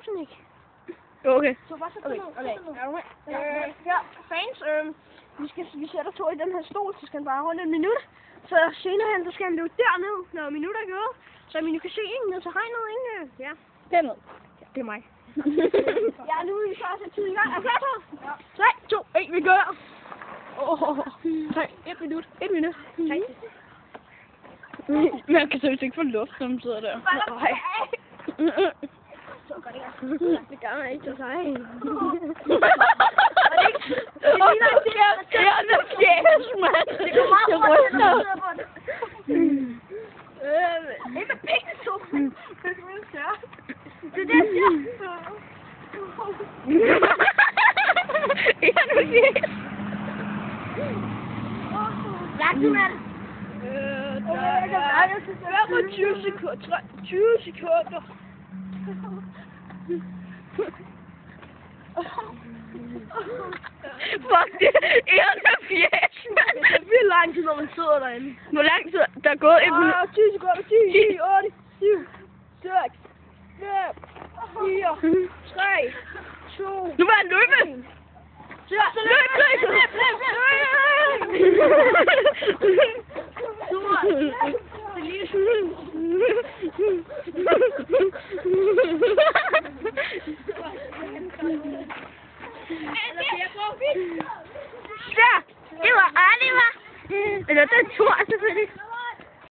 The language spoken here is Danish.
sådan ikke. Okay. Så bare sæt dig ned. Her, fans, vi sætter to i den her stol, så skal han bare holde et minut. Så senere hen, så skal han løbe derned, når minuttet er gået. Så man kan se en ned til hegnet, ikke? Ja. Derned. Ja, det er mig. Ja, nu er vi så også tid i gang. Er klar så? Ja. 3, 2, 1, vi gør. 3, 1 minut. 1 minut. 3. Man kan seriøst ikke få luft, når man sidder der. Nej. Så gør det ikke. Det gør man ikke, så sej. Det er fjæs, mand. Det går meget hurtigt. Ikke med penge, så. Det er det, jeg siger. Ja, nu fjæs. Lang tid, mand. 25 sekunder. 20 sekunder. Fuck, det er en fjæs, mand. Det er vildt lang tid, når man sidder derinde. Hvor lang tid? Der er gået 1 minut. 10 sekunder. 10, 8, 7, 6, 5, 4, 3, 2, Nu var han løbet. løb. Ja, det var Oliver. Eller det er Thor.